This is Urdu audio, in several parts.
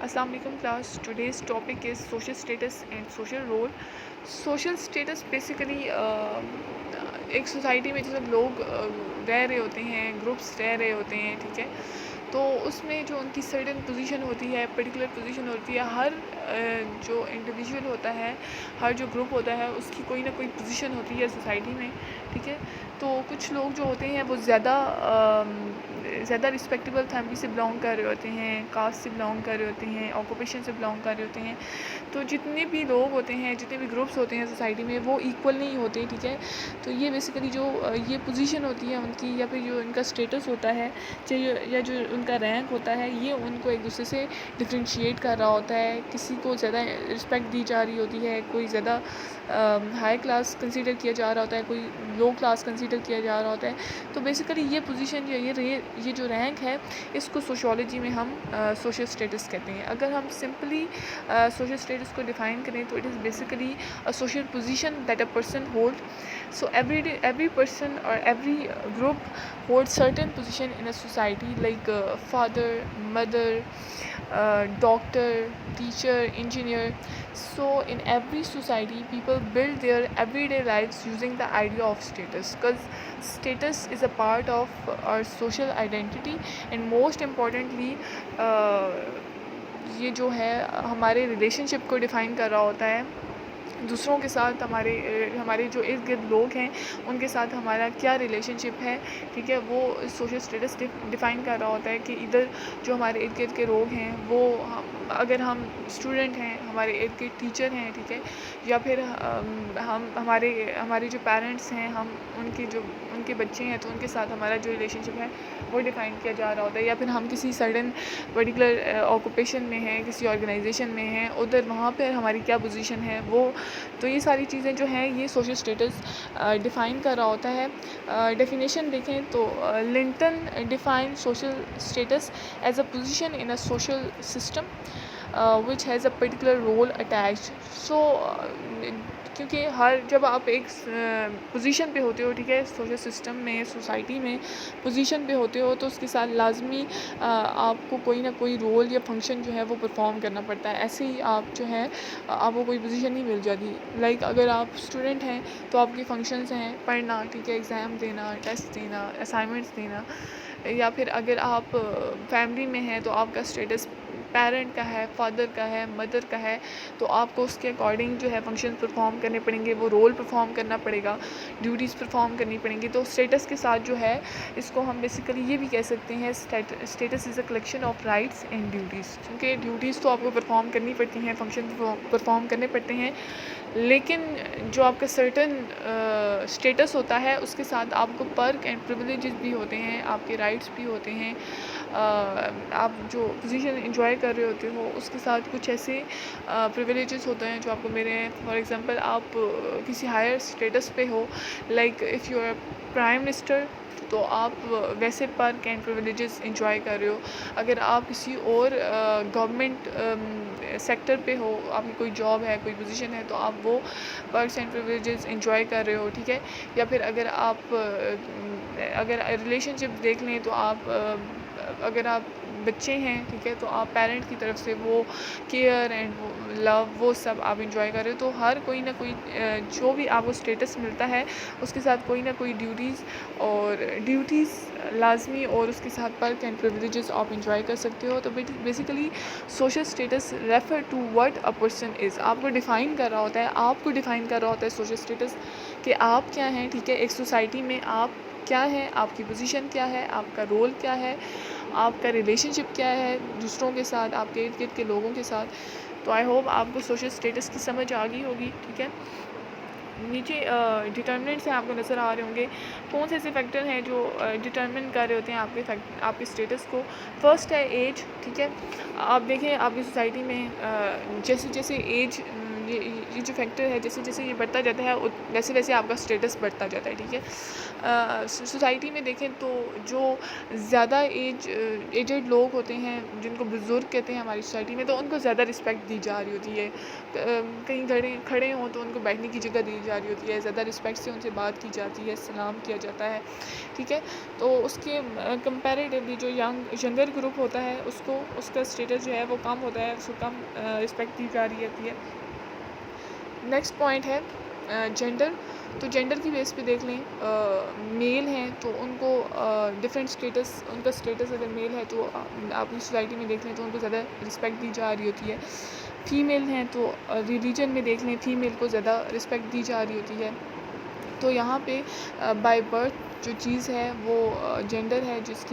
السلام علیکم class. Today's topic is social status and social role. Social status basically ایک سوسائٹی میں جیسے لوگ رہ رہے ہوتے ہیں، گروپس رہ رہے ہوتے ہیں، ٹھیک ہے، تو اس میں جو ان کی سرٹن پوزیشن ہوتی ہے، پرٹیکولر پوزیشن ہوتی ہے. ہر جو انڈیویژول ہوتا ہے، ہر جو گروپ ہوتا ہے، اس کی کوئی نہ کوئی پوزیشن ہوتی ہے سوسائٹی میں، ٹھیک ہے. تو کچھ لوگ جو ہوتے ہیں وہ زیادہ رسپیکٹیبل فیملی سے بلانگ کر رہے ہوتے ہیں، کاسٹ سے بلانگ کر رہے ہوتے ہیں، آکوپیشن سے بلانگ کر رہے ہوتے ہیں. تو جتنے بھی لوگ ہوتے ہیں، جتنے بھی گروپس ہوتے ہیں سوسائٹی میں، وہ ایکول نہیں ہوتے، ٹھیک ہے. تو یہ بیسیکلی جو یہ پوزیشن ہوتی ہے ان کی، یا پھر جو ان کا اسٹیٹس ہوتا ہے، یا جو ان کا رینک ہوتا ہے، یہ ان کو ایک دوسرے سے ڈفرینشیٹ کر رہا ہوتا ہے. کسی کو زیادہ رسپیکٹ دی جا رہی ہوتی ہے، کوئی زیادہ ہائی کلاس کنسیڈر کیا جا رہا ہوتا ہے، کوئی لو کلاس کنسیڈر کیا جا رہا ہوتا ہے. تو بیسیکلی یہ پوزیشن جو یہ جو رینک ہے، اس کو سوشیولوجی میں ہم سوشل اسٹیٹس کہتے ہیں. اگر ہم سمپلی سوشل اسٹیٹس کو ڈیفائن کریں تو it is basically a social position that a person holds. So every person or every group holds certain position in a society, like father, mother, doctor, teacher, engineer. So in every society people build their everyday lives using the idea of status, because status is a part of our social identity. And most importantly یہ جو ہے ہمارے ریلیشن شپ کو ڈیفائن کر رہا ہوتا ہے. دوسروں کے ساتھ ہمارے جو ارد گرد لوگ ہیں ان کے ساتھ ہمارا کیا ریلیشن شپ ہے، ٹھیک ہے، وہ سوشل اسٹیٹس ڈیفائن کر رہا ہوتا ہے. کہ ادھر جو ہمارے ارد گرد کے لوگ ہیں، وہ اگر ہم اسٹوڈنٹ ہیں، ہمارے ارد گرد ٹیچر ہیں، ٹھیک ہے، یا پھر ہمارے جو پیرنٹس ہیں، ان کے بچے ہیں، تو ان کے ساتھ ہمارا جو ریلیشن شپ ہے وہ ڈیفائن کیا جا رہا ہوتا ہے. یا پھر ہم کسی سڈن پرٹیکولر آکوپیشن میں ہیں، کسی آرگنائزیشن میں ہیں، ادھر وہاں پہ ہماری کیا پوزیشن ہے وہ. تو یہ ساری چیزیں جو ہیں یہ سوشل اسٹیٹس ڈیفائن کر رہا ہوتا ہے. ڈیفینیشن دیکھیں تو Linton define social status as a position in a social system which has a particular role attached. So کیونکہ جب آپ ایک پوزیشن پہ ہوتے ہو، ٹھیک ہے، سوشل سسٹم میں، سوسائٹی میں پوزیشن پہ ہوتے ہو، تو اس کے ساتھ لازمی آپ کو کوئی نہ کوئی رول یا فنکشن جو ہے وہ پرفارم کرنا پڑتا ہے. ایسے ہی آپ جو ہے آپ کو کوئی پوزیشن نہیں مل جاتی. لائک اگر آپ اسٹوڈنٹ ہیں تو آپ کی فنکشنز ہیں پڑھنا، ٹھیک ہے، ایگزام دینا، ٹیسٹ دینا، اسائنمنٹس دینا. یا پھر اگر آپ فیملی میں ہیں تو آپ کا اسٹیٹس پیرنٹ کا ہے، فادر کا ہے، مدر کا ہے، تو آپ کو اس کے اکارڈنگ جو ہے فنکشن پرفارم کرنے پڑیں گے، وہ رول پرفارم کرنا پڑے گا، ڈیوٹیز پرفارم کرنی پڑیں گی. تو اسٹیٹس کے ساتھ جو ہے اس کو ہم بیسیکلی یہ بھی کہہ سکتے ہیں، status is a collection of rights and duties. کیونکہ ڈیوٹیز تو آپ کو پرفارم کرنی پڑتی ہیں، فنکشن پرفارم کرنے پڑتے ہیں، لیکن جو آپ کا سرٹن اسٹیٹس ہوتا ہے اس کے ساتھ آپ کو پرک اینڈ پریویلیجز بھی ہوتے ہیں، آپ کے رائٹس بھی ہوتے ہیں. آپ جو پوزیشن انجوائے کر رہے ہوتے ہو اس کے ساتھ کچھ ایسے پریویلیجز ہوتے ہیں جو آپ کو ملے ہیں. فار ایگزامپل آپ کسی ہائر اسٹیٹس پہ ہو، like if you are prime minister, تو آپ ویسے پرک اینڈ پریویلیجز انجوائے کر رہے ہو. اگر آپ کسی اور گورنمنٹ سیکٹر پہ ہو، آپ کی کوئی جاب ہے، کوئی پوزیشن ہے، تو آپ وہ پرکس اینڈ پریویلیجز انجوائے کر رہے ہو، ٹھیک ہے. یا پھر اگر ریلیشن شپ دیکھ لیں تو اگر آپ بچے ہیں، ٹھیک ہے، تو آپ پیرنٹ کی طرف سے وہ کیئر اینڈ لو وہ سب آپ انجوائے کر رہے ہو. تو ہر کوئی نہ کوئی جو بھی آپ کو اسٹیٹس ملتا ہے اس کے ساتھ کوئی نہ کوئی ڈیوٹیز لازمی، اور اس کے ساتھ پرک اینڈ پریویلیجز آپ انجوائے کر سکتے ہو. تو basically social status refer to what a person is. آپ کو ڈیفائن کر رہا ہوتا ہے، آپ کو ڈیفائن کر رہا ہوتا ہے سوشل اسٹیٹس، کہ آپ کیا ہیں، ٹھیک ہے، ایک سوسائٹی میں آپ کیا ہے، آپ کی پوزیشن کیا ہے، آپ کا رول کیا ہے، آپ کا ریلیشن شپ کیا ہے دوسروں کے ساتھ، آپ کے ارد گرد کے لوگوں کے ساتھ. تو آئی ہوپ آپ کو سوشل اسٹیٹس کی سمجھ آ گئی ہوگی، ٹھیک ہے. نیچے ڈٹرمنٹس ہیں آپ کو نظر آ رہے ہوں گے. کون سے ایسے فیکٹر ہیں جو ڈٹرمن کر رہے ہوتے ہیں آپ کے اسٹیٹس کو. فرسٹ ہے ایج، ٹھیک ہے. آپ دیکھیں آپ کی سوسائٹی میں جیسے جیسے ایج یہ جو فیکٹر ہے جیسے جیسے یہ بڑھتا جاتا ہے ویسے ویسے آپ کا اسٹیٹس بڑھتا جاتا ہے. ٹھیک ہے. سوسائٹی میں دیکھیں تو جو زیادہ ایجڈ لوگ ہوتے ہیں جن کو بزرگ کہتے ہیں ہماری سوسائٹی میں، تو ان کو زیادہ رسپیکٹ دی جا رہی ہوتی ہے. کہیں کھڑے ہوں تو ان کو بیٹھنے کی جگہ دی جا رہی ہوتی ہے، زیادہ رسپیکٹ سے ان سے بات کی جاتی ہے، سلام کیا جاتا ہے. ٹھیک ہے. تو اس کے کمپیریٹیولی جو ینگر گروپ ہوتا ہے اس کا اسٹیٹس جو ہے وہ کم ہوتا ہے، اس کو کم رسپیکٹ دی جا رہی ہوتی ہے. نیکسٹ پوائنٹ ہے جینڈر. تو جینڈر کی بیس پہ دیکھ لیں، میل ہیں تو ان کو ڈفرینٹ اسٹیٹس، ان کا اسٹیٹس اگر میل ہے تو اپنی سوسائٹی میں دیکھ لیں تو ان کو زیادہ رسپیکٹ دی جا رہی ہوتی ہے. فیمیل ہیں تو ریلیجن میں دیکھ لیں فیمیل کو زیادہ رسپیکٹ دی جا رہی ہوتی ہے. تو یہاں پہ بائی برتھ جو چیز ہے وہ جینڈر ہے جس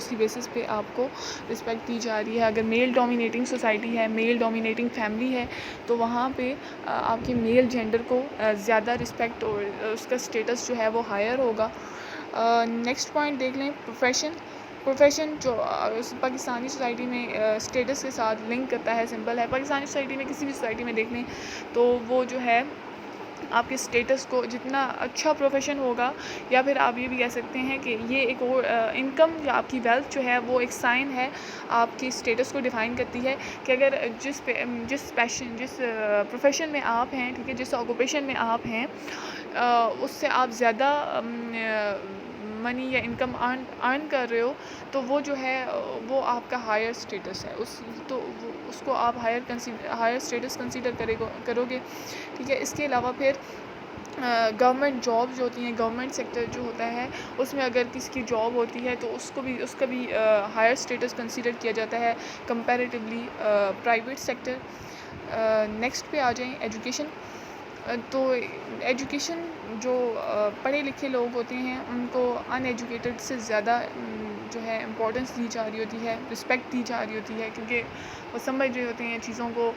کی بیسس پہ آپ کو رسپیکٹ دی جا رہی ہے. اگر میل ڈومینیٹنگ سوسائٹی ہے، میل ڈومینیٹنگ فیملی ہے، تو وہاں پہ آپ کے میل جینڈر کو زیادہ رسپیکٹ اور اس کا اسٹیٹس جو ہے وہ ہائر ہوگا. نیکسٹ پوائنٹ دیکھ لیں پروفیشن جو پاکستانی سوسائٹی میں اسٹیٹس کے ساتھ لنک کرتا ہے. سمپل ہے، پاکستانی سوسائٹی میں کسی بھی سوسائٹی میں دیکھ لیں تو وہ جو ہے آپ کے اسٹیٹس کو جتنا اچھا پروفیشن ہوگا، یا پھر آپ یہ بھی کہہ سکتے ہیں کہ یہ ایک اور انکم یا آپ کی ویلتھ جو ہے وہ ایک سائن ہے، آپ کی اسٹیٹس کو ڈیفائن کرتی ہے کہ اگر جس پروفیشن میں آپ ہیں، ٹھیک ہے، جس آکوپیشن میں آپ ہیں اس سے آپ زیادہ منی یا انکم ارن کر رہے ہو، تو وہ جو ہے وہ آپ کا ہائر اسٹیٹس ہے. اس کو آپ ہائر اسٹیٹس کنسیڈر کرو گے. ٹھیک ہے. اس کے علاوہ پھر گورنمنٹ جاب جو ہوتی ہیں، گورنمنٹ سیکٹر جو ہوتا ہے اس میں اگر کسی کی جاب ہوتی ہے تو اس کا بھی ہائر اسٹیٹس کنسیڈر کیا جاتا ہے کمپیریٹیولی پرائیویٹ سیکٹر. نیکسٹ پہ آ جائیں ایجوکیشن. تو ایجوکیشن جو پڑھے لکھے لوگ ہوتے ہیں ان کو ان ایجوکیٹڈ سے زیادہ جو ہے امپورٹنس دی جا رہی ہوتی ہے، رسپیکٹ دی جا رہی ہوتی ہے، کیونکہ وہ سمجھ رہے ہوتے ہیں چیزوں کو،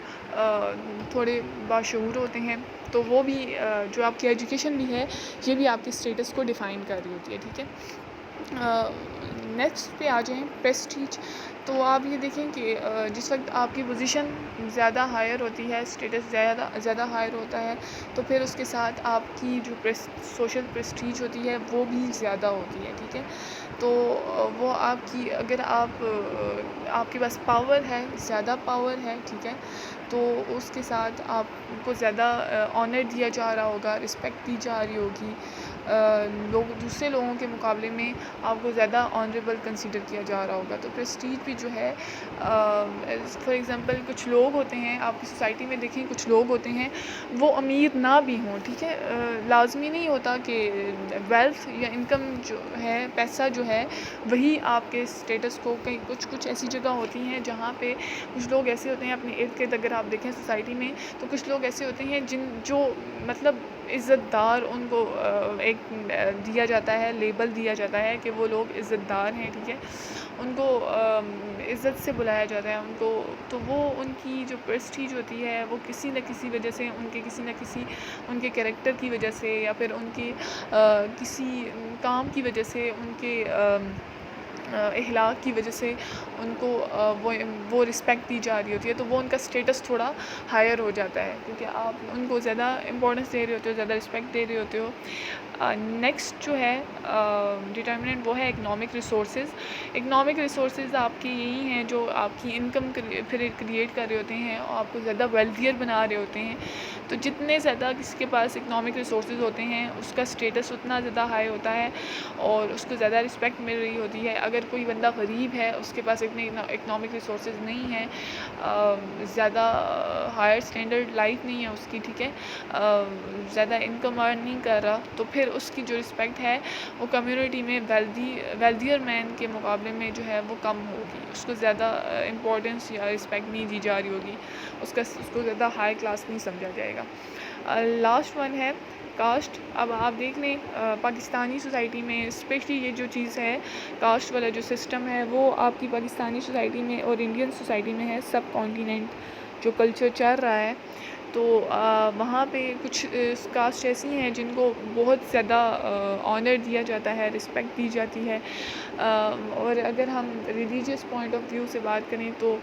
تھوڑے باشعور ہوتے ہیں. تو وہ بھی جو آپ کی ایجوکیشن بھی ہے یہ بھی آپ کے اسٹیٹس کو ڈیفائن کر رہی ہوتی ہے. ٹھیک ہے. نیکسٹ پہ آ جائیں پریسٹیج. تو آپ یہ دیکھیں کہ جس وقت آپ کی پوزیشن زیادہ ہائر ہوتی ہے، اسٹیٹس زیادہ ہائر ہوتا ہے، تو پھر اس کے ساتھ آپ کی جو سوشل پریسٹیج ہوتی ہے وہ بھی زیادہ ہوتی ہے. ٹھیک ہے. تو وہ اگر آپ کے پاس پاور ہے، زیادہ پاور ہے، ٹھیک ہے، تو اس کے ساتھ آپ کو زیادہ آنر دیا جا رہا ہوگا، رسپیکٹ دی جا رہی ہوگی. دوسرے لوگوں کے مقابلے میں آپ کو زیادہ آنریبل کنسیڈر کیا جا رہا ہوگا. تو پریسٹیج بھی جو ہے فار ایگزامپل کچھ لوگ ہوتے ہیں آپ کی سوسائٹی میں دیکھیں، کچھ لوگ ہوتے ہیں وہ امیر نہ بھی ہوں. ٹھیک ہے. لازمی نہیں ہوتا کہ ویلتھ یا انکم جو ہے، پیسہ جو ہے وہی آپ کے اسٹیٹس کو، کہیں کچھ ایسی جگہ ہوتی ہیں جہاں پہ کچھ لوگ ایسے ہوتے ہیں اپنے ارد گرد، اگر آپ دیکھیں سوسائٹی میں تو کچھ لوگ ایسے ہوتے ہیں جو مطلب عزت دار، ان کو ایک دیا جاتا ہے، لیبل دیا جاتا ہے کہ وہ لوگ عزت دار ہیں. ٹھیک ہے. ان کو عزت سے بلایا جاتا ہے ان کو. تو وہ ان کی جو پریسٹیج ہوتی ہے وہ کسی نہ کسی وجہ سے، ان کے کیریکٹر کی وجہ سے، یا پھر ان کی کسی کام کی وجہ سے، ان کے اخلاق کی وجہ سے ان کو وہ رسپیکٹ دی جا رہی ہوتی ہے. تو وہ ان کا اسٹیٹس تھوڑا ہائر ہو جاتا ہے کیونکہ آپ ان کو زیادہ امپورٹنس دے رہے ہوتے ہو، زیادہ رسپیکٹ دے رہے ہوتے ہو. نیکسٹ جو ہے ڈٹرمننٹ وہ ہے اکنامک ریسورسز. اکنامک ریسورسز آپ کے یہی ہیں جو آپ کی انکم پھر کریٹ کر رہے ہوتے ہیں اور آپ کو زیادہ ویلتھیئر بنا رہے ہوتے ہیں. تو جتنے زیادہ کسی کے پاس اکنامک ریسورسز ہوتے ہیں اس کا اسٹیٹس اتنا زیادہ ہائی ہوتا ہے اور اس کو زیادہ رسپیکٹ مل رہی ہوتی ہے. اگر کوئی بندہ غریب ہے، اس کے پاس اتنے اکنامک ریسورسز نہیں ہیں، زیادہ ہائر اسٹینڈرڈ لائف نہیں ہے اس کی، ٹھیک ہے، زیادہ انکم ارن نہیں کر رہا، تو پھر اس کی جو رسپیکٹ ہے وہ کمیونٹی میں ویلدیئر مین کے مقابلے میں جو ہے وہ کم ہوگی. اس کو زیادہ امپورٹنس یا رسپیکٹ نہیں دی جا رہی ہوگی، اس کو زیادہ ہائی کلاس نہیں سمجھا جائے گا. لاسٹ ون ہے کاسٹ. اب آپ دیکھ لیں پاکستانی سوسائٹی میں اسپیشلی یہ جو چیز ہے کاسٹ والا جو سسٹم ہے وہ آپ کی پاکستانی سوسائٹی میں اور انڈین سوسائٹی میں ہے. سب کانٹیننٹ جو کلچر چل رہا ہے تو وہاں پہ کچھ کاسٹ ایسی ہیں جن کو بہت زیادہ آنر دیا جاتا ہے، رسپیکٹ دی جاتی ہے. اور اگر ہم ریلیجیس پوائنٹ آف ویو سے بات کریں تو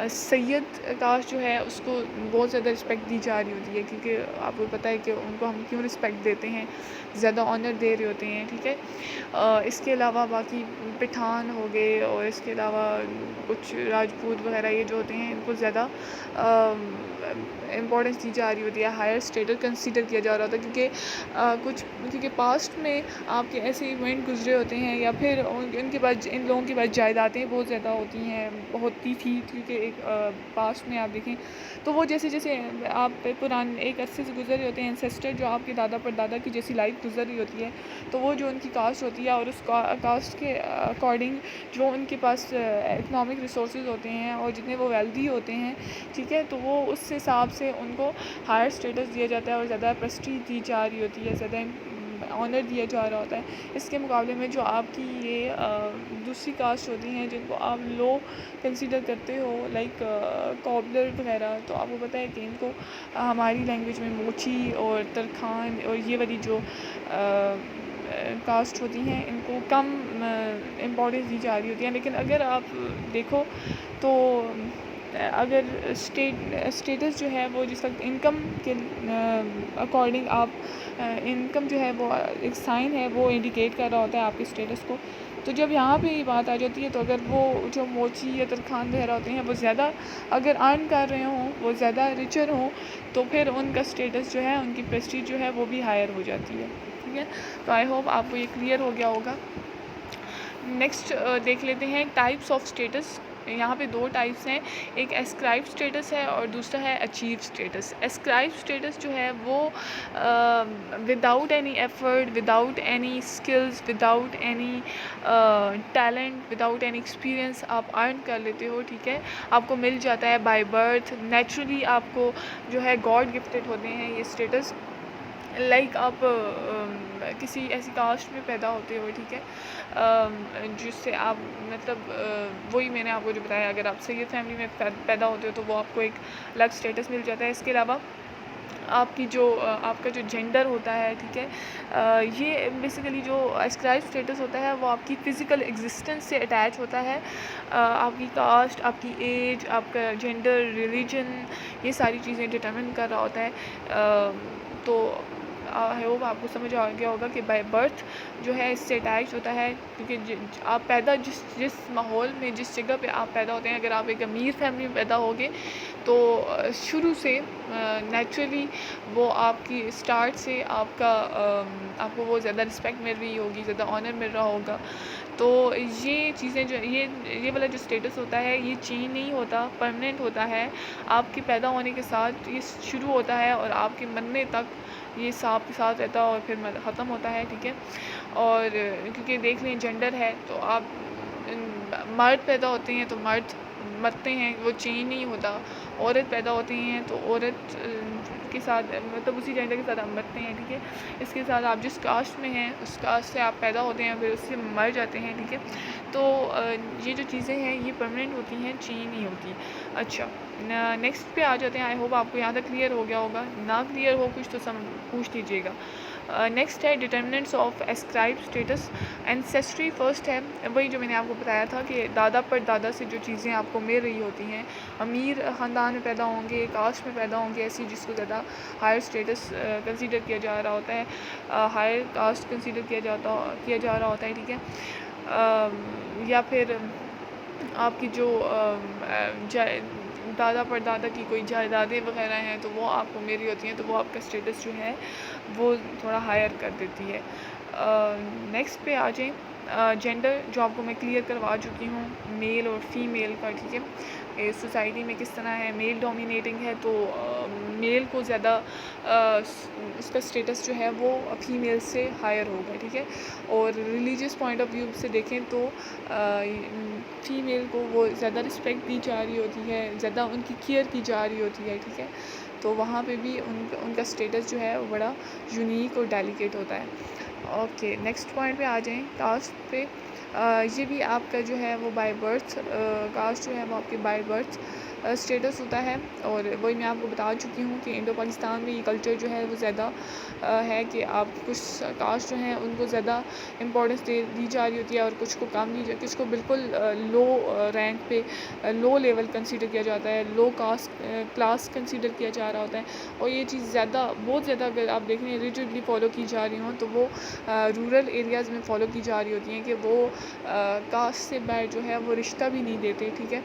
سید کاسٹ جو ہے اس کو بہت زیادہ رسپیکٹ دی جا رہی ہوتی ہے، کیونکہ آپ کو پتہ ہے کہ ان کو ہم کیوں رسپیکٹ دیتے ہیں، زیادہ آنر دے رہے ہوتے ہیں. ٹھیک ہے. اس کے علاوہ باقی پٹھان ہو گئے، اور اس کے علاوہ کچھ راجپوت وغیرہ یہ جو ہوتے ہیں ان کو زیادہ امپورٹنس دی جا رہی ہوتی ہے، ہائر اسٹیٹس کنسیڈر کیا جا رہا ہوتا ہے، کیونکہ پاسٹ میں آپ کے ایسے ایونٹ گزرے ہوتے ہیں، یا پھر ان کے پاس ان لوگوں کے پاس جائیدادیں بہت زیادہ ہوتی تھی، کیونکہ ایک پاسٹ میں آپ دیکھیں تو وہ جیسے آپ پرانے ایک عرصے سے گزر رہے ہوتے ہیں، انسیسٹر جو آپ کے دادا پر دادا کی جیسی لائف گزر رہی ہوتی ہے، تو وہ جو ان کی کاسٹ ہوتی ہے اور اس کاسٹ کے اکارڈنگ جو ان کے پاس اکنامک ریسورسز ہوتے ہیں اور جتنے وہ ویلدی ہوتے ہیں، ٹھیک ہے، تو وہ اس حساب سے ان کو ہائر اسٹیٹس دیا جاتا ہے اور زیادہ پریسٹیج دی جا رہی ہوتی ہے، زیادہ آنر دیا جا رہا ہوتا ہے. اس کے مقابلے میں جو آپ کی یہ دوسری کاسٹ ہوتی ہیں جن کو آپ لو کنسیڈر کرتے ہو، لائک کابلر وغیرہ، تو آپ کو پتہ ہے کہ ان کو ہماری لینگویج میں موچی اور ترکھان اور یہ والی جو کاسٹ ہوتی ہیں ان کو کم امپورٹنس دی جا رہی ہوتی ہیں. لیکن اگر آپ دیکھو تو اگر اسٹیٹس جو ہے وہ جس وقت انکم کے اکارڈنگ آپ انکم جو ہے وہ ایک سائن ہے، وہ انڈیکیٹ کر رہا ہوتا ہے آپ کے اسٹیٹس کو. تو جب یہاں پہ یہ بات آ جاتی ہے تو اگر وہ جو موچی یا ترکھان وغیرہ ہوتے ہیں وہ زیادہ اگر ارن کر رہے ہوں، وہ زیادہ ریچر ہوں، تو پھر ان کا اسٹیٹس جو ہے، ان کی پریسٹیج جو ہے وہ بھی ہائر ہو جاتی ہے. ٹھیک ہے. تو آئی ہوپ آپ کو یہ کلیئر ہو گیا ہوگا. نیکسٹ دیکھ لیتے ہیں ٹائپس آف اسٹیٹس. یہاں پہ دو ٹائپس ہیں، ایک اسکرائب اسٹیٹس ہے اور دوسرا ہے اچیو اسٹیٹس. اسکرائب اسٹیٹس جو ہے وہ without any effort, without any skills, without any talent, without any experience آپ ارن کر لیتے ہو. ٹھیک ہے. آپ کو مل جاتا ہے بائی برتھ، نیچرلی آپ کو جو ہے گاڈ گفٹیڈ ہوتے ہیں یہ اسٹیٹس. لائک آپ کسی ایسی کاسٹ میں پیدا ہوتے ہو، ٹھیک ہے، جس سے آپ مطلب وہی میں نے آپ کو جو بتایا، اگر آپ سید فیملی میں پیدا ہوتے ہو تو وہ آپ کو ایک الگ اسٹیٹس مل جاتا ہے. اس کے علاوہ آپ کا جو جینڈر ہوتا ہے، ٹھیک ہے، یہ بیسیکلی جو اسکرائب اسٹیٹس ہوتا ہے وہ آپ کی فزیکل ایگزسٹنس سے اٹیچ ہوتا ہے. آپ کی کاسٹ، آپ کی ایج، آپ کا جینڈر، ریلیجن، یہ ساری چیزیں ڈٹرمن کر رہا ہوتا ہے. تو آئی ہوپ آپ کو سمجھ آ گیا ہوگا کہ بائی برتھ جو ہے اس سے اٹیچ ہوتا ہے، کیونکہ آپ پیدا جس ماحول میں، جس جگہ پہ آپ پیدا ہوتے ہیں، اگر آپ ایک امیر فیملی میں پیدا ہوگے تو شروع سے نیچرلی وہ آپ کی اسٹارٹ سے آپ کو وہ زیادہ رسپیکٹ مل رہی ہوگی، زیادہ آنر مل رہا ہوگا. تو یہ چیزیں جو یہ والا جو اسٹیٹس ہوتا ہے یہ چینج نہیں ہوتا، پرماننٹ ہوتا ہے. آپ کے پیدا ہونے کے ساتھ یہ شروع ہوتا ہے اور آپ کے مرنے تک یہ ساتھ کے ساتھ رہتا ہے اور پھر ختم ہوتا ہے. ٹھیک ہے. اور کیونکہ دیکھ لیں جینڈر ہے تو آپ مرد پیدا ہوتے ہیں تو مرد مرتے ہیں، وہ چینج نہیں ہوتا. عورت پیدا ہوتی ہیں تو عورت کے ساتھ مطلب اسی جینڈر کے ساتھ آپ مرتے ہیں. ٹھیک ہے. اس کے ساتھ آپ جس کاسٹ میں ہیں اس کاسٹ سے آپ پیدا ہوتے ہیں، پھر اس سے مر جاتے ہیں. ٹھیک ہے. تو یہ جو چیزیں ہیں یہ پرماننٹ ہوتی ہیں، چینج نہیں ہوتی. اچھا، نیکسٹ پہ آ جاتے ہیں. آئی ہوپ آپ کو یہاں تک کلیئر ہو گیا ہوگا. نہ کلیئر ہو کچھ تو پوچھ لیجیے گا. نیکسٹ ہے determinants of ascribe status. Ancestry first ہے، وہی جو میں نے آپ کو بتایا تھا کہ دادا پر دادا سے جو چیزیں آپ کو مل رہی ہوتی ہیں. امیر خاندان میں پیدا ہوں گے، کاسٹ میں پیدا ہوں گے ایسی جس کو زیادہ ہائر اسٹیٹس کنسیڈر کیا جا رہا ہوتا ہے، ہائر کاسٹ کنسیڈر کیا جا رہا ہوتا ہے. ٹھیک ہے. یا پھر آپ کی جو دادا پر دادا کی کوئی جائیدادیں وغیرہ ہیں تو وہ آپ کو میری ہوتی ہیں، تو وہ آپ کا اسٹیٹس جو ہے وہ تھوڑا ہائر کر دیتی ہے. نیکسٹ پہ آ جائیں. جینڈر جو آپ کو میں کلیئر کروا چکی ہوں، میل اور فیمیل کا. ٹھیک ہے. سوسائٹی میں کس طرح ہے، میل ڈومینیٹنگ ہے تو میل کو زیادہ اس کا اسٹیٹس جو ہے وہ فیمیل سے ہائر ہوگا. ٹھیک ہے. اور ریلیجیس پوائنٹ آف ویو سے دیکھیں تو فیمیل کو وہ زیادہ رسپیکٹ دی جا رہی ہوتی ہے، زیادہ ان کی کیئر کی جا رہی ہوتی ہے. ٹھیک ہے. تو وہاں پہ بھی ان کا اسٹیٹس جو ہے وہ بڑا یونیک اور ڈیلیکیٹ ہوتا ہے. اوکے، نیکسٹ پوائنٹ پہ آ جائیں. کاسٹ پہ یہ بھی آپ کا جو ہے وہ بائی برتھ، کاسٹ جو ہے وہ آپ کے بائی برتھ اسٹیٹس ہوتا ہے، اور وہی میں آپ کو بتا چکی ہوں کہ انڈو پاکستان میں یہ کلچر جو ہے وہ زیادہ ہے کہ آپ کچھ کاسٹ جو ہیں ان کو زیادہ امپورٹنس دی جا رہی ہوتی ہے، اور کچھ کو کم دی کچھ کو بالکل لو رینک پہ لو لیول کنسیڈر کیا جاتا ہے، لو کاسٹ کلاس کنسیڈر کیا جا رہا ہوتا ہے، اور یہ چیز بہت زیادہ اگر آپ دیکھیں ریجڈلی فالو کی جا رہی ہوں تو وہ رورل ایریاز میں فالو کی جا رہی ہوتی ہیں کہ وہ کاسٹ سے باہر جو ہے وہ رشتہ بھی نہیں دیتے، ٹھیک ہے.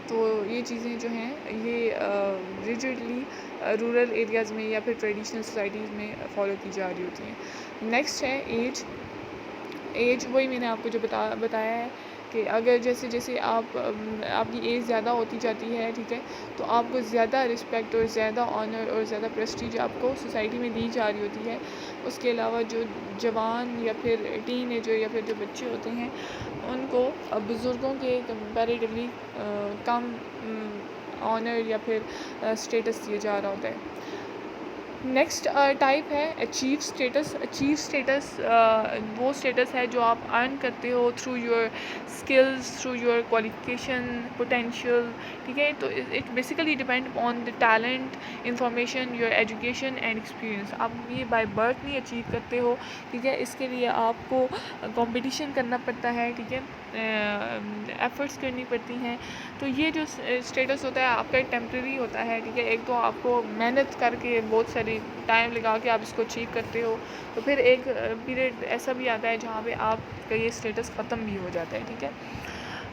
تو یہ چیزیں جو ہیں یہ ریجڈلی رورل ایریاز میں یا پھر ٹریڈیشنل سوسائٹیز میں فالو کی جا رہی ہوتی ہیں. نیکسٹ ہے ایج وہی میں نے آپ کو جو بتایا ہے کہ اگر جیسے جیسے آپ کی ایج زیادہ ہوتی جاتی ہے، ٹھیک ہے، تو آپ کو زیادہ رسپیکٹ اور زیادہ آنر اور زیادہ پریسٹیج آپ کو سوسائٹی میں دی جا رہی ہوتی ہے. اس کے علاوہ جو جوان یا پھر ٹین ایجر یا پھر جو بچے ہوتے ہیں ان کو بزرگوں کے کمپیریٹیولی کم آنر یا پھر اسٹیٹس دیا جا رہا ہوتا ہے. نیکسٹ ٹائپ ہے اچیو اسٹیٹس. اچیو اسٹیٹس وہ اسٹیٹس ہے جو آپ ارن کرتے ہو through your skills, through your qualification, potential, ٹھیک ہے. تو it basically depend on the talent, information, your education and experience. آپ یہ بائی برتھ نہیں اچیو کرتے ہو، ٹھیک ہے. اس کے لیے آپ کو کمپٹیشن کرنا پڑتا ہے، ٹھیک ہے، ایفرٹس کرنی پڑتی ہیں. تو یہ جو اسٹیٹس ہوتا ہے آپ کا ٹیمپریری ہوتا ہے، ٹھیک ہے. ایک تو آپ کو محنت کر کے بہت ساری ٹائم لگا کے آپ اس کو اچیو کرتے ہو، تو پھر ایک پیریڈ ایسا بھی آتا ہے جہاں پہ آپ کا یہ اسٹیٹس ختم بھی ہو جاتا ہے، ٹھیک ہے.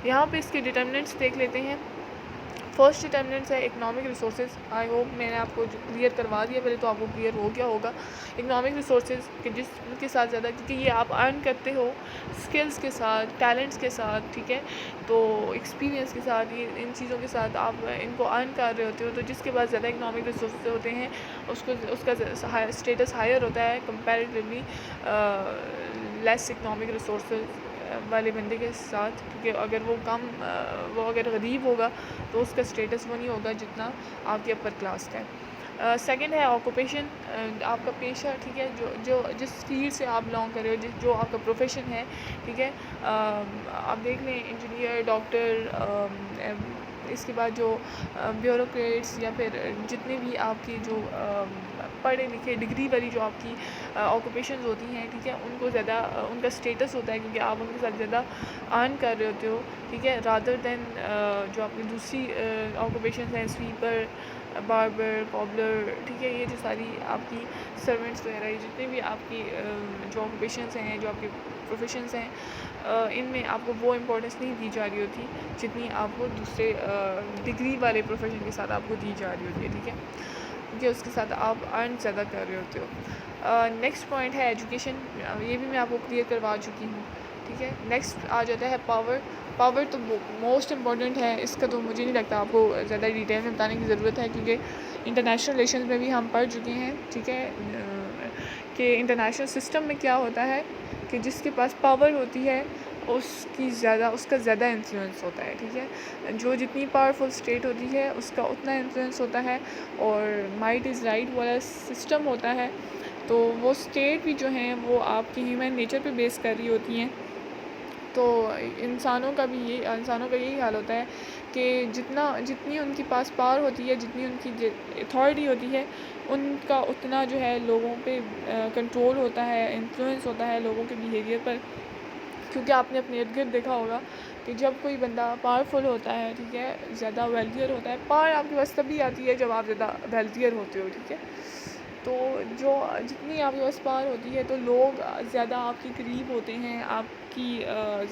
یہاں پہ اس کے ڈٹرمنٹس دیکھ لیتے ہیں. فرسٹ ڈٹرمنٹس ہے اکنامک ریسورسز. آئی ہوپ میں نے آپ کو کلیئر کروا دیا، پہلے تو آپ کو کلیئر ہو گیا ہوگا. اکنامک ریسورسز کہ جس کے ساتھ زیادہ، کیونکہ یہ آپ ارن کرتے ہو اسکلس کے ساتھ، ٹیلنٹس کے ساتھ، ٹھیک ہے، تو ایکسپیرینس کے ساتھ، یہ ان چیزوں کے ساتھ آپ ان کو ارن کر رہے ہوتے ہو. تو جس کے پاس زیادہ اکنامک ریسورسز ہوتے ہیں اس کا اسٹیٹس ہائر ہوتا ہے کمپیریٹیولی لیس اکنامک ریسورسز والے بندے کے ساتھ، کیونکہ اگر وہ اگر غریب ہوگا تو اس کا اسٹیٹس وہ نہیں ہوگا جتنا آپ کے اپر کلاس کا ہے. سیکنڈ ہے آکوپیشن. آپ کا پیشہ، ٹھیک ہے، جو جس فیلڈ سے آپ بلانگ کر رہے ہو، جو آپ کا پروفیشن ہے، ٹھیک ہے. آپ دیکھ لیں انجینئر، ڈاکٹر، اس کے بعد جو بیوروکریٹس یا پھر جتنے بھی آپ کی جو پڑھے لکھے ڈگری والی جو آپ کی آکوپیشنز ہوتی ہیں، ٹھیک ہے، ان کو زیادہ ان کا اسٹیٹس ہوتا ہے کیونکہ آپ ان کے ساتھ زیادہ ارن کر رہے ہوتے ہو، ٹھیک ہے، رادر دین جو آپ کی دوسری آکوپیشنز ہیں، سویپر، باربر، کابلر، ٹھیک ہے. یہ جو ساری آپ کی سرونٹس وغیرہ، یہ جتنے بھی آپ کی جو آکوپیشنز ہیں، جو آپ کے پروفیشنز ہیں، ان میں آپ کو وہ امپورٹنس نہیں دی جا رہی ہوتی جتنی آپ کو دوسرے ڈگری والے پروفیشن کے ساتھ آپ کو دی جا رہی ہوتی ہے، ٹھیک ہے، کیونکہ اس کے ساتھ آپ ارن زیادہ کر رہے ہوتے ہو. نیکسٹ پوائنٹ ہے ایجوکیشن. یہ بھی میں آپ کو کلیئر کروا چکی ہوں، ٹھیک ہے. نیکسٹ آ جاتا ہے پاور. پاور تو موسٹ امپورٹنٹ ہے. اس کا تو مجھے نہیں لگتا آپ کو زیادہ ڈیٹیل میں بتانے کی ضرورت ہے، کیونکہ انٹرنیشنل ریلیشنز میں بھی ہم پڑھ چکے ہیں، ٹھیک ہے، کہ انٹرنیشنل سسٹم میں کیا ہوتا ہے کہ جس کے پاس پاور ہوتی ہے اس کا زیادہ انفلوئنس ہوتا ہے، ٹھیک ہے. جو جتنی پاورفل اسٹیٹ ہوتی ہے اس کا اتنا انفلوئنس ہوتا ہے، اور مائٹ از رائٹ والا سسٹم ہوتا ہے. تو وہ اسٹیٹ بھی جو ہیں وہ آپ کی ہیومن نیچر پہ بیس کر رہی ہوتی ہیں. تو انسانوں کا یہی حال ہوتا ہے کہ جتنی ان کے پاس پاور ہوتی ہے، جتنی ان کی اتھارٹی ہوتی ہے، ان کا اتنا جو ہے لوگوں پہ کنٹرول ہوتا ہے، انفلوئنس ہوتا ہے لوگوں کے بیہیویئر پر. کیونکہ آپ نے اپنے ارد گرد دیکھا ہوگا کہ جب کوئی بندہ پاورفل ہوتا ہے، ٹھیک ہے، زیادہ ویلتھیئر ہوتا ہے. پاور آپ کے پاس تبھی آتی ہے جب آپ زیادہ ویلتھیئر ہوتے ہو، ٹھیک ہے. تو جتنی آپ کے پاس پاور ہوتی ہے تو لوگ زیادہ آپ کے قریب ہوتے ہیں، آپ کی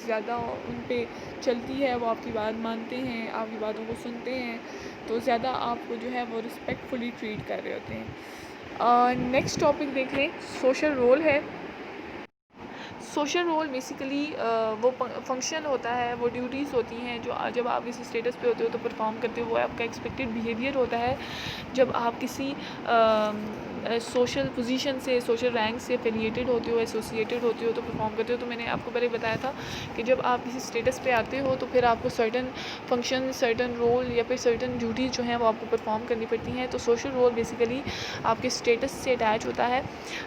زیادہ ان پہ چلتی ہے، وہ آپ کی بات مانتے ہیں، آپ کی باتوں کو سنتے ہیں، تو زیادہ آپ کو جو ہے وہ رسپیکٹفلی ٹریٹ کر رہے ہوتے ہیں. نیکسٹ ٹاپک دیکھ لیں، سوشل رول ہے. سوشل رول بیسیکلی وہ فنکشن ہوتا ہے، وہ ڈیوٹیز ہوتی ہیں جو جب آپ کسی اسٹیٹس پہ ہوتے ہو تو پرفارم کرتے ہو. وہ آپ کا ایکسپیکٹڈ بیہیویئر ہوتا ہے جب آپ کسی سوشل پوزیشن سے، سوشل رینک سے افیلیٹڈ ہوتے ہو، ایسوسیٹیڈ ہوتے ہو، تو پرفارم کرتے ہو. تو میں نے آپ کو پہلے بتایا تھا کہ جب آپ کسی اسٹیٹس پہ آتے ہو تو پھر آپ کو سرٹن فنکشن، سرٹن رول یا پھر سرٹن ڈیوٹیز جو ہیں وہ آپ کو پرفارم کرنی پڑتی ہیں. تو سوشل رول بیسیکلی آپ کے اسٹیٹس سے اٹیچ ہوتا ہے.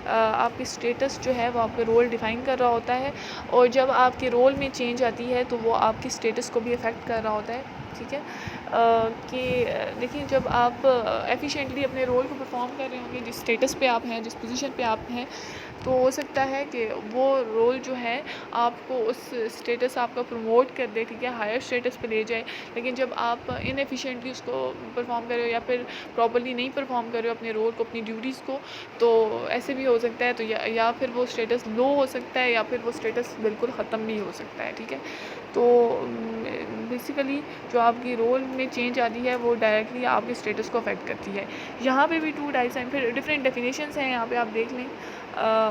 آپ کی اسٹیٹس جو ہے وہ آپ کا رول ڈیفائن کر رہا ہوتا ہے، اور جب آپ کے رول میں چینج آتی ہے تو وہ آپ کی اسٹیٹس کو بھی افیکٹ کر رہا ہوتا ہے، ٹھیک ہے. کہ دیکھیں جب آپ ایفیشینٹلی اپنے رول کو پرفارم کر رہے ہوں گے، جس اسٹیٹس پہ آپ ہیں، جس پوزیشن پہ آپ ہیں، تو ہو سکتا ہے کہ وہ رول جو ہے آپ کو اس اسٹیٹس آپ کا پروموٹ کر دے، ٹھیک ہے، ہائر اسٹیٹس پہ لے جائے. لیکن جب آپ ان ایفیشینٹلی اس کو پرفارم کر رہے ہو یا پھر پراپرلی نہیں پرفارم کر رہے ہو اپنے رول کو، اپنی ڈیوٹیز کو، تو ایسے بھی ہو سکتا ہے، تو یا پھر وہ اسٹیٹس لو ہو سکتا ہے یا پھر وہ اسٹیٹس بالکل ختم بھی ہو سکتا ہے. ٹھیک ہے، تو بیسیکلی جو آپ کی رول میں چینج آتی ہے وہ ڈائریکٹلی آپ کے اسٹیٹس کو افیکٹ کرتی ہے. یہاں پہ بھی 2 ٹائپس ہیں، پھر ڈفرینٹ ڈیفینیشنس ہیں یہاں پہ آپ دیکھ لیں.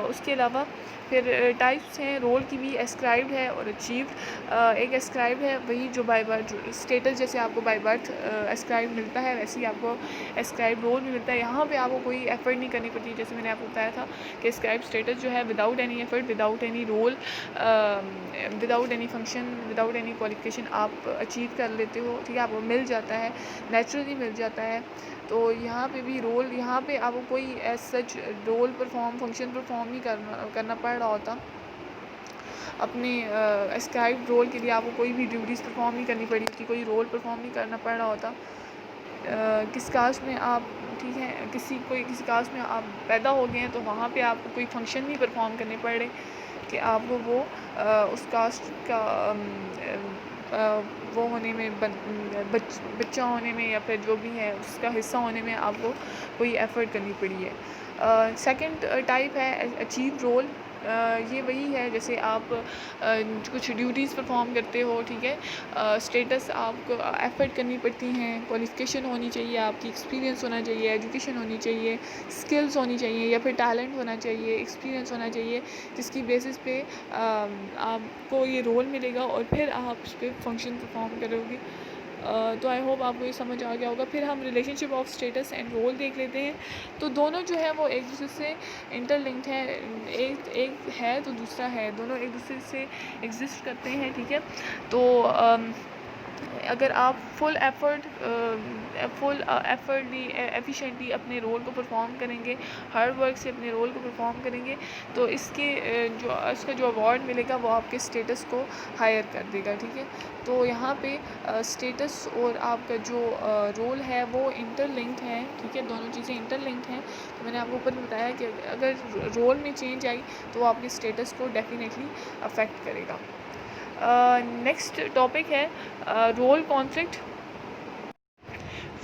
اس کے علاوہ پھر ٹائپس ہیں رول کی بھی، اسکرائبڈ ہے اور اچیوڈ. ایک اسکرائبڈ ہے وہی جو بائی برتھ اسٹیٹس، جیسے آپ کو بائی برتھ اسکرائب ملتا ہے ویسے ہی آپ کو اسکرائب رول بھی ملتا ہے. یہاں پہ آپ کو کوئی ایفرٹ نہیں کرنی پڑتی، جیسے میں نے آپ کو بتایا تھا کہ اسکرائب اسٹیٹس جو ہے without any effort, without any role, without any function, without any qualification آپ اچیو کر لیتے ہو. ٹھیک ہے، آپ کو مل جاتا ہے، نیچرلی مل جاتا ہے. تو یہاں پہ بھی رول، یہاں پہ آپ کو کوئی as such role perform, function perform نہیں کرنا پڑ رہا ہوتا. اپنے اسکرائب رول کے لیے آپ کو کوئی بھی ڈیوٹیز پرفارم نہیں کرنی پڑی ہوتی، کوئی رول پرفارم نہیں کرنا پڑ رہا ہوتا. کس کاسٹ میں آپ، ٹھیک ہے، کسی کاسٹ میں آپ پیدا ہو گئے ہیں تو وہاں پہ آپ کو کوئی فنکشن نہیں پرفارم کرنے پڑ رہے کہ آپ کو وہ اس کاسٹ کا وہ ہونے میں، بچہ ہونے میں یا پھر جو بھی ہے اس کا حصہ ہونے میں آپ کو کوئی ایفرٹ کرنی پڑی ہے. سیکنڈ ٹائپ ہے اچیو رول. یہ وہی ہے جیسے آپ کچھ ڈیوٹیز پرفارم کرتے ہو، ٹھیک ہے، اسٹیٹس آپ کو ایفرٹ کرنی پڑتی ہیں، کوالیفیکیشن ہونی چاہیے آپ کی، ایکسپیرینس ہونا چاہیے، ایجوکیشن ہونی چاہیے، اسکلز ہونی چاہیے یا پھر ٹیلنٹ ہونا چاہیے، ایکسپیرینس ہونا چاہیے، جس کی بیسس پہ آپ کو یہ رول ملے گا اور پھر آپ اس پہ فنکشن پرفارم کرو گے. تو آئی ہوپ آپ کو یہ سمجھ آ گیا ہوگا. پھر ہم relationship of status and role دیکھ لیتے ہیں. تو دونوں جو ہے وہ ایک دوسرے سے انٹر لنکڈ ہیں، ایک ہے تو دوسرا ہے، دونوں ایک دوسرے سے ایگزسٹ کرتے ہیں. ٹھیک ہے، تو اگر آپ فل ایفرٹلی ایفیشینٹلی اپنے رول کو پرفارم کریں گے، ہارڈ ورک سے اپنے رول کو پرفارم کریں گے، تو اس کا جو ایوارڈ ملے گا وہ آپ کے اسٹیٹس کو ہائر کر دے گا. ٹھیک ہے، تو یہاں پہ اسٹیٹس اور آپ کا جو رول ہے وہ انٹر لنکڈ ہے. ٹھیک ہے، دونوں چیزیں انٹر لنکڈ ہیں. تو میں نے آپ کو اوپر بتایا کہ اگر رول میں چینج آئی تو وہ آپ کے اسٹیٹس کو ڈیفینیٹلی افیکٹ کرے گا. نیکسٹ ٹاپک ہے role conflict.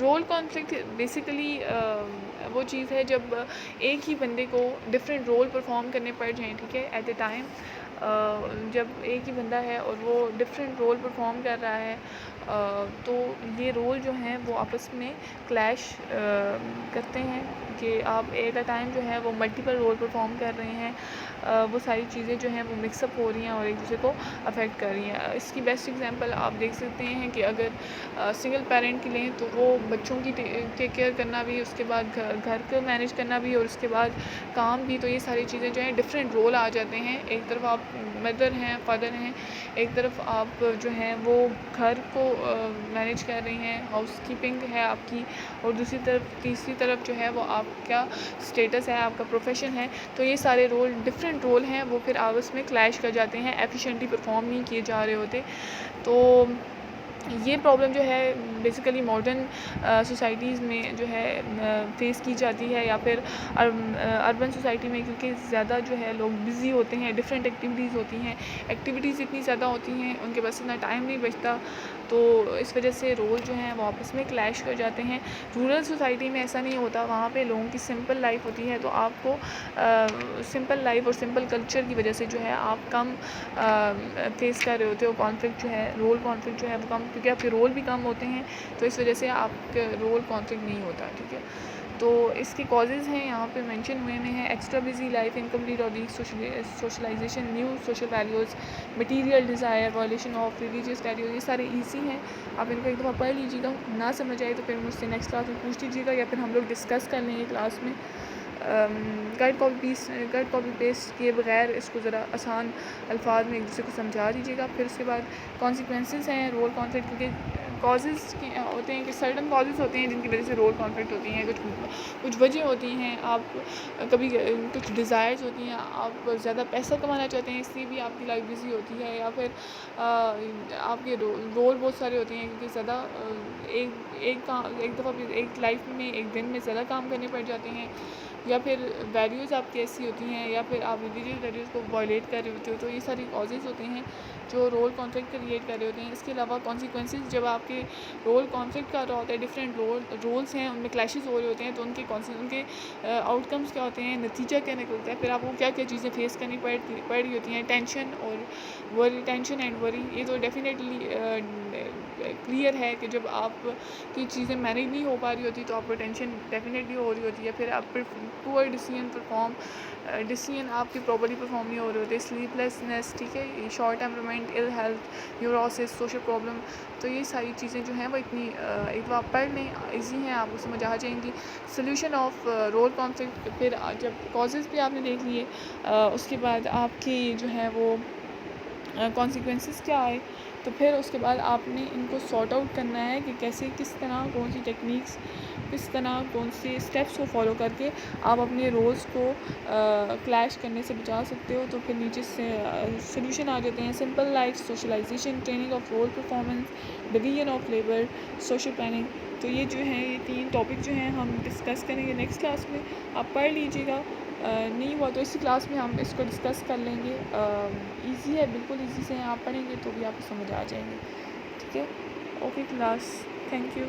Role conflict basically وہ چیز ہے جب ایک ہی بندے کو ڈفرینٹ رول پرفارم کرنے پڑ جائیں. ٹھیک ہے، ایٹ اے ٹائم جب ایک ہی بندہ ہے اور وہ ڈفرینٹ رول پرفارم کر رہا ہے، تو یہ رول جو ہیں وہ آپس میں کلیش کرتے ہیں کہ آپ ایٹ اے ٹائم جو ہے وہ ملٹیپل رول پرفارم کر رہے ہیں. وہ ساری چیزیں جو ہیں وہ مکس اپ ہو رہی ہیں اور ایک دوسرے کو افیکٹ کر رہی ہیں. اس کی بیسٹ ایگزامپل آپ دیکھ سکتے ہیں کہ اگر سنگل پیرنٹ کی لیں تو وہ بچوں کی ٹیک کیئر کرنا بھی، اس کے بعد گھر کو مینیج کرنا بھی اور اس کے بعد کام بھی، تو یہ ساری چیزیں جو ہیں ڈفرینٹ رول آ جاتے ہیں. ایک طرف آپ مدر ہیں، فادر ہیں، ایک طرف آپ جو ہیں وہ گھر کو مینیج کر رہی ہیں، ہاؤس کیپنگ ہے آپ کی، اور تیسری طرف جو ہے وہ آپ کا اسٹیٹس ہے، آپ کا پروفیشن ہے. تو یہ سارے رول ڈفرینٹ رول ہیں، وہ پھر آپس میں کلیش کر جاتے ہیں، ایفیشینٹلی پرفارم نہیں کیے جا رہے ہوتے. تو یہ پرابلم جو ہے بیسیکلی ماڈرن سوسائٹیز میں جو ہے فیس کی جاتی ہے، یا پھر اربن سوسائٹی میں، کیونکہ زیادہ جو ہے لوگ بزی ہوتے ہیں، ڈفرینٹ ایکٹیویٹیز ہوتی ہیں، ایکٹیویٹیز اتنی زیادہ ہوتی ہیں، ان کے پاس اتنا ٹائم نہیں بچتا. تو اس وجہ سے رول جو ہیں وہ آپس میں کلیش کر جاتے ہیں. رورل سوسائٹی میں ایسا نہیں ہوتا، وہاں پہ لوگوں کی سمپل لائف ہوتی ہے، تو آپ کو سمپل لائف اور سمپل کلچر کی وجہ سے جو ہے آپ کم فیس کر رہے ہوتے ہو کانفلکٹ جو ہے، رول کانفلکٹ جو ہے وہ کم، کیونکہ آپ کے رول بھی کم ہوتے ہیں، تو اس وجہ سے آپ کا رول کانفلکٹ نہیں ہوتا. ٹھیک ہے، تو اس کے کازز ہیں یہاں پہ مینشن ہوئے ہیں: ایکسٹرا بزی لائف، انکمپلیٹ اور weak socialisation, new social values, material desire, violation of religious values. یہ سارے ایزی ہیں، آپ ان کو ایک دفعہ پڑھ لیجیے گا. نہ سمجھ آئے تو پھر مجھ سے نیکسٹ کلاس میں پوچھ لیجیے گا، یا پھر ہم لوگ ڈسکس کر لیں گے کلاس میں. کٹ کاپی پیسٹ کیے بغیر اس کو ذرا آسان الفاظ میں ایک دوسرے کو سمجھا دیجیے گا. پھر اس کے بعد کانسیکوینسز ہیں رول کانفلکٹ، کیونکہ کازز ہوتے ہیں کہ سرٹن کازز ہوتے ہیں جن کی وجہ سے رول کانفلکٹ ہوتی ہیں. کچھ وجہ ہوتی ہیں. آپ کبھی کچھ ڈیزائرز ہوتی ہیں, آپ زیادہ پیسہ کمانا چاہتے ہیں, اس لیے بھی آپ کی لائف بزی ہوتی ہے. یا پھر آپ کے رول بہت سارے ہوتے ہیں کیونکہ زیادہ ایک دفعہ ایک لائف میں ایک دن میں زیادہ کام کرنے پڑ جاتے ہیں. یا پھر ویلیوز آپ کی ایسی ہوتی ہیں, یا پھر آپ ریلیجیس ویلیوز کو وائلیٹ کر رہے ہوتے ہو. تو یہ ساری کازز ہوتے ہیں جو رول کانفلکٹ کریٹ کر رہے ہوتے ہیں. اس کے علاوہ کانسیکوینسز, جب آپ کے رول کانفلکٹ کر رہا ہوتا ہے, ڈفرینٹ رولس ہیں ان میں کلیشز ہو رہے ہوتے ہیں, تو ان کے آؤٹ کمس کیا ہوتے ہیں, نتیجہ کیا نکلتا ہے, پھر آپ کو کیا کیا چیزیں فیس کرنی پڑ رہی ہوتی ہیں. ٹینشن اور وری, ٹینشن اینڈ وری, یہ تو ڈیفینیٹلی کلیئر ہے کہ جب آپ کی چیزیں مینیج نہیں ہو پا رہی ہوتی تو آپ کو ٹینشن ڈیفینیٹلی ہو رہی ہوتی ہے. پھر آپ پور ڈیسیژن آپ کی پراپرلی پرفارم نہیں ہو رہے ہوتے. سلیپ لیسنس, ٹھیک ہے, شارٹ ٹیمپرمنٹ, ال ہیلتھ, نیوروسس, سوشل پرابلم. تو یہ ساری چیزیں جو ہیں وہ اتنی ایک آپ پڑھ لیں, ایزی ہیں, آپ کو سمجھ آ جائیں گی. سلیوشن آف رول کانفلکٹ, پھر جب کازز بھی آپ نے دیکھ لیے, اس کے بعد آپ کی جو ہے وہ کانسیکوینسز کیا آئے, تو پھر اس کے بعد آپ نے ان کو سارٹ آؤٹ کرنا ہے کہ کیسے, کس طرح, کون سی ٹیکنیکس, کس طرح, کون سے اسٹیپس کو فالو کر کے آپ اپنے رولز کو کلیش کرنے سے بچا سکتے ہو. تو پھر نیچے سے سلیوشن آ جاتے ہیں. Simple life, socialisation, training of role performance, division of labour, social planning. تو یہ جو ہیں یہ 3 ٹاپک جو ہیں ہم ڈسکس کریں گے نیکسٹ کلاس میں. آپ پڑھ لیجیے گا, نہیں ہوا تو اسی کلاس میں ہم اس کو ڈسکس کر لیں گے. ایزی ہے, بالکل ایزی سے ہیں, آپ پڑھیں گے تو بھی آپ کو سمجھ آ جائیں گے. ٹھیک ہے, اوکے کلاس, تھینک یو.